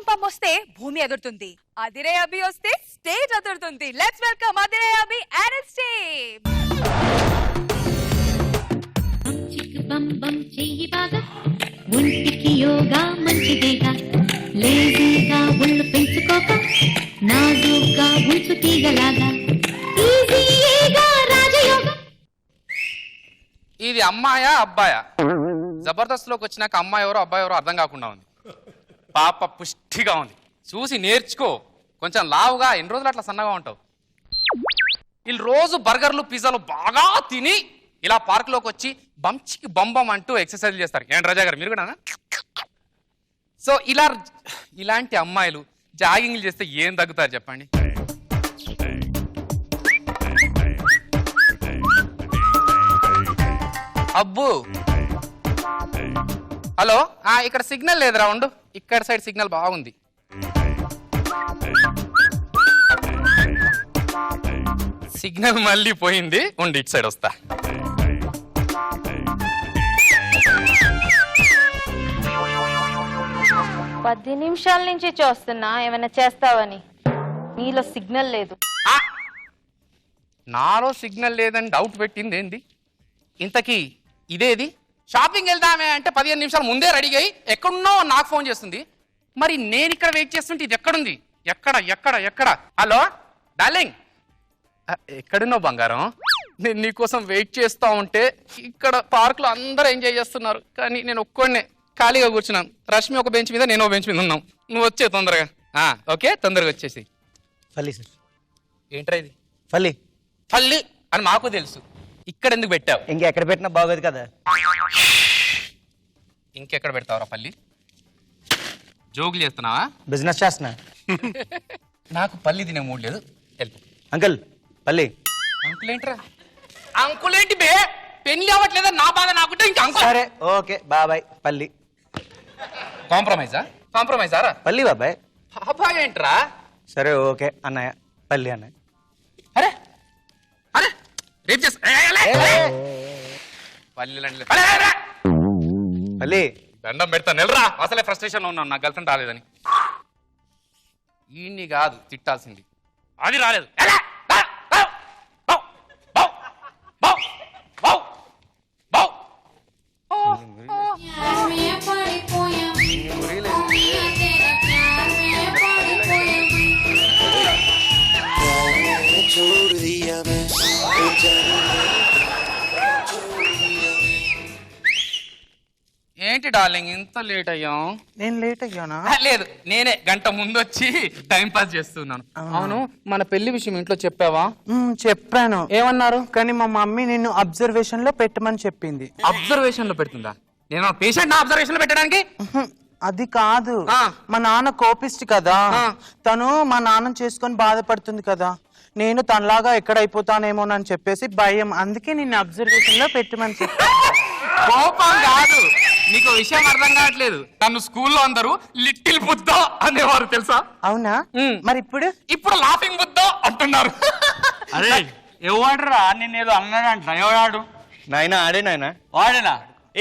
Bum వస్తే భూమి ఎదురుతుంది, అదిరే అభి వస్తే స్టేజ్ ఎదురుతుంది. లెట్స్ వెల్కమ్ అదిరే అభి అండ్ స్టేజ్. బమ్ బమ్ చెయ్యి బాగా, ఒంటికి యోగా మంచిదేగా, లేజీగా ఒళ్ళు పెంచుకోక, నాజూగా ఉంచు తీగలాగా, ఈజీగా రాజయోగం. ఇది అమ్మాయా అబ్బాయా? జబర్దస్త్ లోకి వచ్చినాక అమ్మాయి ఎవరో అబ్బాయి ఎవరో అర్థం కాకుండా ఉంది. పాప పుష్టిగా ఉంది, చూసి నేర్చుకో. కొంచెం లావుగా ఎన్ని రోజులు అట్లా సన్నగా ఉంటావు. వీళ్ళు రోజు బర్గర్లు పిజ్జాలు బాగా తిని ఇలా పార్క్ లోకి వచ్చి బంచికి బంబం అంటూ ఎక్సర్సైజ్ చేస్తారు. ఏంటి రాజా గారు మీరు కూడా? సో ఇలాంటి అమ్మాయిలు జాగింగ్లు చేస్తే ఏం తగ్గుతారు చెప్పండి? అబ్బు హలో, ఇక్కడ సిగ్నల్ లేదురా, ఉండు. ఇక్కడ సైడ్ సిగ్నల్ బాగుంది. సిగ్నల్ మళ్ళీ పోయింది, ఉండి ఇటు సైడ్ వస్తా. 10 నిమిషాల నుంచి చూస్తున్నా ఏమైనా చేస్తావని. నీలో సిగ్నల్ లేదు. నాలో సిగ్నల్ లేదని డౌట్ పెట్టింది ఏంది? ఇంతకీ ఇదేది? షాపింగ్ వెళ్దామే అంటే 15 నిమిషాలు ముందే రెడీ అయ్యి ఎక్కడున్నో నాకు ఫోన్ చేస్తుంది. మరి నేను ఇక్కడ వెయిట్ చేస్తుంటే ఇది ఎక్కడుంది? ఎక్కడ ఎక్కడ ఎక్కడ? హలో డార్లింగ్, ఎక్కడున్నావు బంగారం? నేను నీకోసం వెయిట్ చేస్తూ ఉంటే ఇక్కడ పార్క్లో అందరూ ఎంజాయ్ చేస్తున్నారు, కానీ నేను ఒక్కడినే ఖాళీగా కూర్చున్నాను. రష్మి ఒక బెంచ్ మీద, నేను ఒక బెంచ్ మీద ఉన్నాం. నువ్వు వచ్చే తొందరగా. ఓకే, తొందరగా వచ్చేసి. ఫల్లి సార్. ఏంట్రా ఇది? ఫల్లి ఫల్లి అని మాకు తెలుసు, ఇక్కడ ఎందుకు పెట్టావు? ఇంకెక్కడ పెట్టినా బాగోదు కదా. ఇంకెక్కడ పెడతావురా పల్లి? జోకులు చేస్తున్నావా? బిజినెస్ చేస్తున్నా. నాకు పల్లి తినే మూడు లేదు. వెళ్ళిపో. అంకుల్ పల్లి. అంకుల్ ఏంట్రా? అంకుల్ ఏంటి బే? పెళ్లి అవ్వట్లేదా నా బాధ నాకుంటే ఇంకా అంకుల్. సరే ఓకే బాబాయ్ పల్లి. కాంప్రమైజా రా? పల్లి బాబాయ్. బాబాయ్ ఏంట్రా? సరే ఓకే అన్నయ్య పల్లి అన్నయ్య. అరే అరే రేపు చేస్తా. పల్లి దండం పెడతా నెలరా. అసలే ఫ్రస్ట్రేషన్ లో ఉన్నాను, నా గర్ల్ ఫ్రెండ్ రాలేదని. ఈయన్ని కాదు తిట్టాల్సింది, అది రాలేదు. ఏంటి డార్లింగ్ ఇంత లేట్ అయ్యాం? నేను లేట్ అయ్యానా? లేదు, నేనే గంట ముందు వచ్చి టైం పాస్ చేస్తున్నాను. అవును, మన పెళ్లి విషయం ఇంట్లో చెప్పావా? చెప్పాను. ఏమన్నారు? కానీ మా మమ్మీ నిన్ను అబ్జర్వేషన్ లో పెట్టమని చెప్పింది. అబ్జర్వేషన్ లో పెడుతుందా? నేను పేషెంట్ నా అబ్జర్వేషన్ లో పెట్టడానికి? అది కాదు, మా నాన్న కోపిస్ట్ కదా, తను మా నాన్న చేసుకొని బాధపడుతుంది కదా, నేను తనలాగా ఎక్కడ అయిపోతానేమోనని చెప్పేసి భయం, అందుకే నిన్ను అబ్జర్వేషన్ లో పెట్టమని చెప్పి. కోపం కాదు, నీకు విషయం అర్థం కావట్లేదు. నన్ను స్కూల్లో అందరూ లిటిల్ బుద్ధ అనేవారు తెలుసా? అవునా? మరి ఇప్పుడు లాఫింగ్ బుద్ధ అంటున్నారు. అరే ఎవడరా నిన్నేదో అన్నాడంట. ఎవడాడు? నాయన ఆడే నాయన. వాడేనా?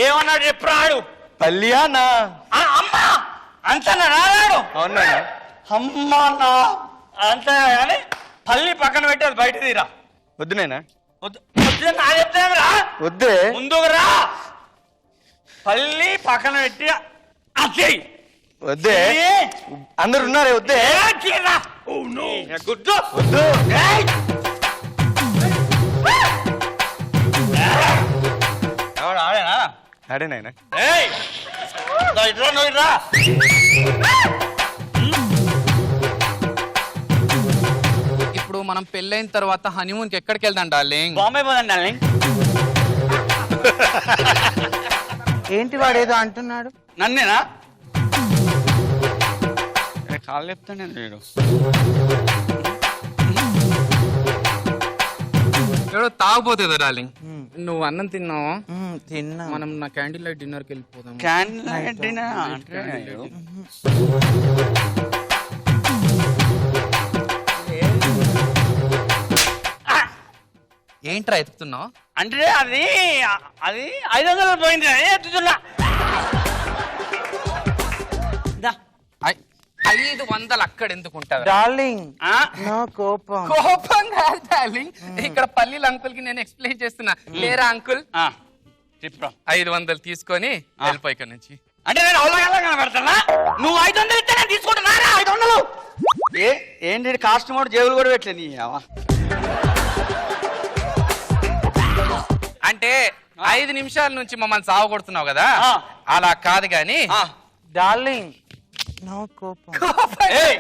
ఏమన్నాడు చెప్పరా? ఆడు పల్లి అన్నా. అమ్మా అంతనా రాడు? అవునా? అమ్మా అంత కానీ పల్లి పక్కన పెట్టి అది బయట తీరా. వద్దు నాయన. వద్దు నా చెప్తారా? వద్దే. ముందుకు రా. పల్లి పక్కన పెట్టి అదే వద్దే. అందరు ఉన్నారే. వద్దే. గుడ్డు వద్దు. ఎవడు ఆడేనా? ఆడే నాయన. ఇట్రా. ఇప్పుడు మనం పెళ్ళైన తర్వాత హనీమూన్ కి ఎక్కడికి వెళ్దాం డార్లింగ్? బాంబే పోదండి డార్లింగ్. ఏంటి వాడేదో అంటున్నాడు? నన్నేనా? కాళ్ళు చెప్తాను నేను. ఎవడో తాగుపోతుందా డార్లింగ్? నువ్వు అన్నం తిన్నావా? తిన్నా. మనం నా క్యాండిల్ లైట్ డిన్నర్ కి వెళ్ళిపోదాం. క్యాండిల్ ఏంట్రా ఎత్తుతున్నావు? అంటే అది 500 పోయింది. ఎత్తుతున్నా. 500 500 అక్కడ ఎందుకు ఉంటుంది డార్లింగ్ ఆ? నా కోపం కోపం కాదు డార్లింగ్ ఇక్కడ పల్లీల అంకుల్ కి నేను ఎక్స్ప్లెయిన్ చేస్తున్నా లేరా అంకుల్ ఆ, చెప్పు 500 తీసుకొని వెళ్ళిపో ఇక్కడ నుంచి అంటే నేను అవలగల్లా కనబడతానా నువ్వు 500 ఇస్తే నేను తీసుకుంటున్నా 500 ఏంటి కాస్ట్ మోడ్ జేబులు కూడా పెట్టలేదు నీ అవ్వ. అంటే 5 నిమిషాల నుంచి మమ్మల్ని సావగొడుతున్నావు కదా ఆ. అలా కాదు గాని ఆ, డార్లింగ్ నా కోపం ఏయ్,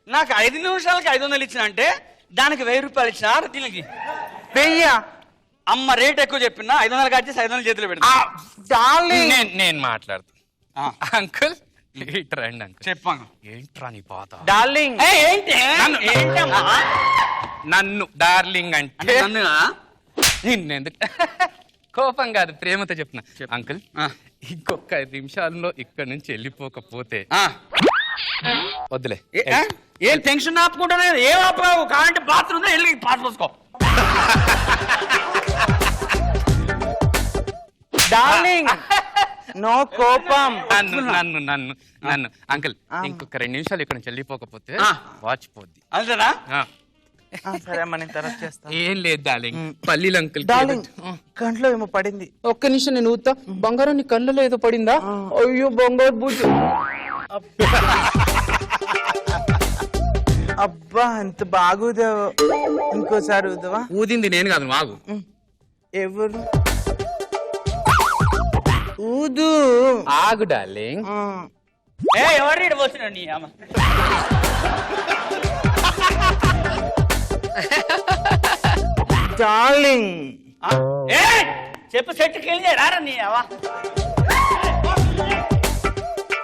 నాకు 5 నిమిషాలకి 500 ఇచ్చిన అంటే దానికి 1000 రూపాయలు ఇచ్చిన దీనికి వెయ్య అమ్మ రేట్ ఎక్కువ చెప్పినా 500 కట్టేసి 500 చేతిలో పెడతా డార్లింగ్ నేను మాట్లాడుతా ఆ, అంకుల్ ఇటు రండి అంకుల్ చెప్పాను ఏంట్రా నీ బాధ డార్లింగ్ ఏంటి ఏంటమ్మా నన్ను డార్లింగ్ అంటే నన్నునా? నిన్నెందుకు కోపం కాదు ప్రేమతో చెప్తున్నా అంకుల్ ఆ. ఇంకొక 5 నిమిషాల్లో ఇక్కడ నుంచి వెళ్ళిపోకపోతే ఆ, వద్దులే ఏం టెన్షన్ ఆపుకుంటానే ఏం ఆపావు కావాలంటే బాత్రూమ్ వెళ్ళి పాస్ పోసుకో డార్లింగ్ నో కోపం నన్ను నన్ను నన్ను నన్ను అంకుల్ ఇంకొక 2 నిమిషాలు ఇక్కడ నుంచి వెళ్ళిపోకపోతే ఆ. వాచ్ పోద్ది అంతేనా ఆ. సరే అమ్మ నేను తర్వాత చేస్తాను ఏం లేదు డార్లింగ్ పల్లీలు అంకుల్ డార్లింగ్ కంట్లో ఏమో పడింది ఒక్క నిమిషం నేను ఊతా బంగారం నీ కళ్ళలో ఏదో పడిందా అయ్యో బంగారు బూజు అబ్బా ఎంత బాగుదావు ఇంకోసారి ఊదవా ఊదింది నేను కాదు మాగు ఎవరు ఊదు ఆగు డార్లింగ్ ఎవరు ఇటు వచ్చినా నీ అమ్మ డార్లింగ్ ఆ, చెప్పు సెట్కి వెళ్ళి రారా నీ అవ్వ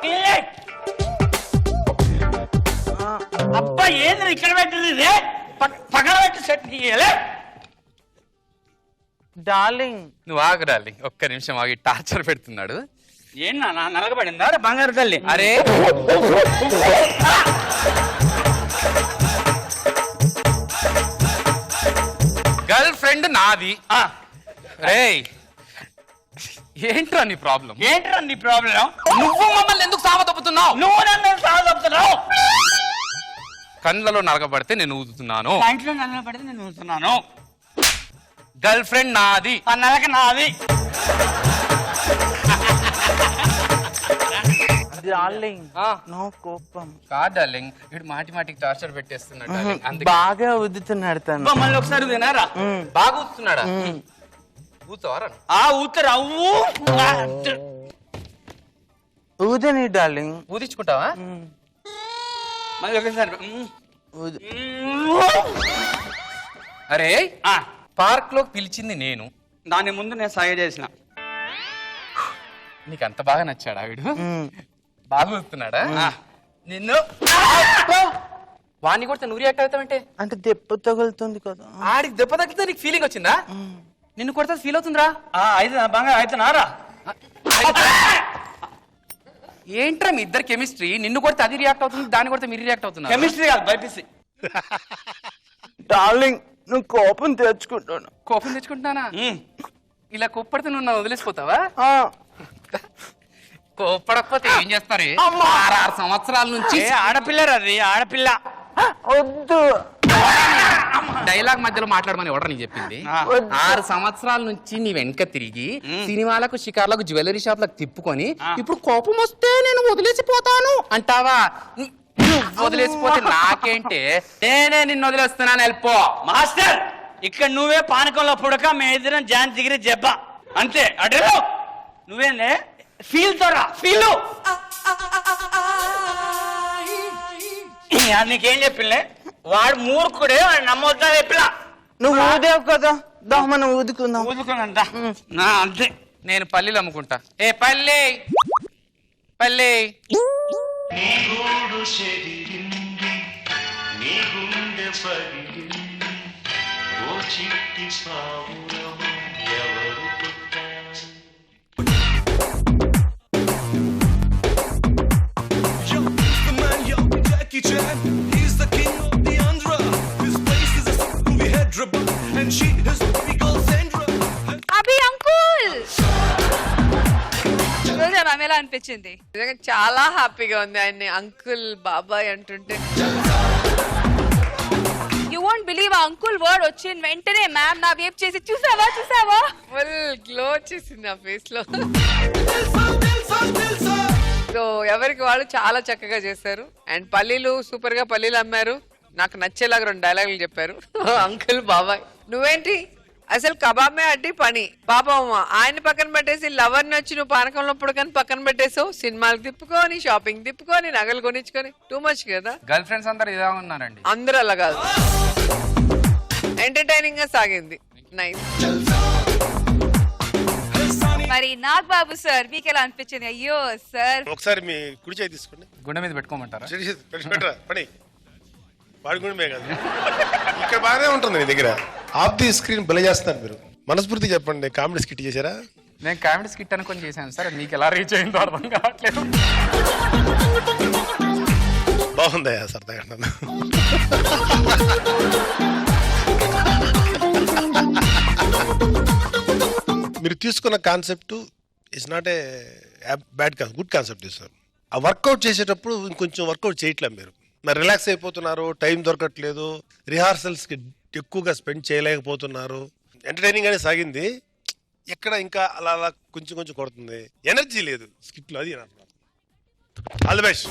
వెళ్ళి. అబ్బా ఏంది ఇక్కడ పెట్టింది ఇది? పక్కన పెట్టి సెట్ తీయాలి డార్లింగ్ నువ్వు ఆగు డార్లింగ్ ఒక్క నిమిషం ఆగి టార్చర్ పెడుతున్నాడు ఏం నా నలగబడిందా రే బంగారు తల్లి అరే గర్ల్ ఫ్రెండ్ నాది ఆ, రేయ్ ఏంట్రా నీ ప్రాబ్లం ఏంట్రా నీ ప్రాబ్లం నువ్వు మమ్మల్ని ఎందుకు సావదొప్పుతున్నావు నువ్వు నన్ను సాగుతున్నావు కళ్ళలో నరకబడితే నేను ఊదుతున్నాను నా ఇంట్లో నన్ను పడితే నేను చూస్తున్నాను గర్ల్ ఫ్రెండ్ నాది ఆ నెలకి నాది డార్లింగ్ ఆ. నో కోపం కాదు డార్లింగ్ ఇటు మాటి మాటికి టార్చర్ పెట్టేస్తున్నాడు డార్లింగ్ అందుకే బాగా ఊదుతున్నాడు తను అబ్బా, మళ్ళీ ఒకసారి తినారా బాగా ఊదుతున్నాడా ఊతావారా ఆ ఊతరు అవ్వు ఊదని డార్లింగ్ ఊదించుకుంటావా మళ్ళీ ఒకసారి ఊదు అరే ఆ, పార్క్ లో పిలిచింది నేను దాని ముందు నేను సాగే చేసిన నీకు అంత బాగా నచ్చాడా వీడు బాగా ఊదుతున్నాడా ఆ. నిన్ను వాణ్ణి కొడితే నువ్వు రియాక్ట్ అవుతావంటే అంటే దెబ్బ తగులుతుంది కదా ఆడికి దెబ్బ తగ్గితే నీకు ఫీలింగ్ వచ్చిందా నిన్ను కొడితే ఫీల్ అవుతుందిరా అయితే బంగారు అవుతున్నారా ఏంట్రా మీ ఇద్దరు కెమిస్ట్రీ నిన్ను కొడితే అది రియాక్ట్ అవుతుంది దాన్ని కొడితే మీరు రియాక్ట్ అవుతున్నారు కెమిస్ట్రీ కాదు బైపీసీ డార్లింగ్ నువ్వు కోపం తెచ్చుకుంటాను కోపం తెచ్చుకుంటున్నానా ఇలా కోప్పడితే నువ్వు నన్ను వదిలేసిపోతావా కోప్పడకపోతే ఏం చేస్తారు 6 సంవత్సరాల నుంచి ఆడపిల్లరా అది ఆడపిల్ల వద్దు డైలాగ్ మధ్యలో మాట్లాడమని ఎవరు నీకు చెప్పింది 6 సంవత్సరాల నుంచి నీ వెనక తిరిగి సినిమాలకు షికార్లకు జ్యువెలరీ షాప్లకు తిప్పుకొని ఇప్పుడు కోపం వస్తే నేను వదిలేసిపోతాను అంటావా నువ్వు వదిలేసిపోతే నాకేంటే నేనే నిన్ను వదిలేస్తున్నాను వెళ్ళిపో మాస్టర్ ఇక్కడ నువ్వే పానకంలో పుడక మేమిద్దరం జాన్ దిగిరి జబ్బ అంతే అడ్రో నువ్వేందే ఫీల్ తోరా ఫీల్ నీకేం చెప్పిలే వాడు మూర్ఖుడే వాడు నమ్మొద్దా చెప్పిలా నువ్వు ఊదేవు కదా దా మనం ఊదుకుందాం ఊదుకున్నంత నా అంతే నేను పల్లీలు అమ్ముకుంటా ఏ పల్లి పల్లి గూడు చెదిరింది నీ గుండె పగిలింది ఓ చిట్టి పావురము ఎవరు పుట్టారు Yo, he's the man, yo, Jackie Chan. He's the king of the Andhra. His place is a movie Hyderabad, and she is baby girl Sandra. Abhi uncle చూసారా ఆమె ఎలా అనిపించింది? నిజంగా చాలా హ్యాపీగా ఉంది ఆయన్ని అంకుల్ బాబాయ్ అంటుంటే. యు వోంట్ బిలీవ్ ఆ అంకుల్ వర్డ్ వచ్చిన వెంటనే మ్యామ్ నా వేప్ చేసి చూసావా ఫుల్ గ్లో వచ్చేసింది ఆ ఫేస్ లో. సో ఎవరికి వాళ్ళు చాలా చక్కగా చేశారు. అండ్ పల్లీలు సూపర్ గా పల్లీలు అమ్మారు. నాకు నచ్చేలాగా 2 డైలాగులు చెప్పారు. అంకుల్ బాబాయ్ నువ్వేంటి అసలు కబాబే అడ్డి పని పాపం ఆయన పక్కన పెట్టేసి లవర్ నచ్చి నువ్వు పానకంలో పుడకని పక్కన పెట్టేసావు. సినిమాలకు తిప్పుకొని షాపింగ్ తిప్పుకొని నగలు కొనిచ్చుకొని టూ మచ్ కదా. గర్ల్ ఫ్రెండ్స్ అందరు ఇలా ఉన్నారండి. అందరూ అలా కాదు, ఎంటర్టైనింగ్ గా సాగింది. నైస్. మరి నాగ్ బాబు సార్ మీకు ఎలా అనిపించింది? అయ్యో సార్ ఒకసారి మీ కుడి చేయి తీసుకోండి, గుండె మీద పెట్టుకోమంటారా? పెట్టరా పని వాడి గుండెమే కాదు ఇక్కడ బాగానే ఉంటుంది నీ దగ్గర. ఆఫ్ ది స్క్రీన్ భలే చేస్తున్నారు మీరు. మనస్ఫూర్తి చెప్పండి, కామెడీ స్కిట్ చేశారా? నేను కామెడీ స్కిట్ అనుకొని చేశాను సార్, మీకు ఎలా రీచ్ అయిందో అర్థం కావట్లేదు. బాగుందయ్యా సరదాగా. మీరు తీసుకున్న concept it's not a bad concept, good concept sir. ఆ వర్కౌట్ చేసేటప్పుడు ఇంకొంచెం వర్కౌట్ చేయట్లేదు మీరు. మరి రిలాక్స్ అయిపోతున్నారు, టైం దొరకట్లేదు, రిహార్సల్స్కి ఎక్కువగా స్పెండ్ చేయలేకపోతున్నారు. ఎంటర్టైనింగ్ అనేది సాగింది, ఎక్కడ ఇంకా అలా అలా కొంచెం కొంచెం కొడుతుంది, ఎనర్జీ లేదు స్కిట్లో. అది ఆల్ ది బెస్ట్.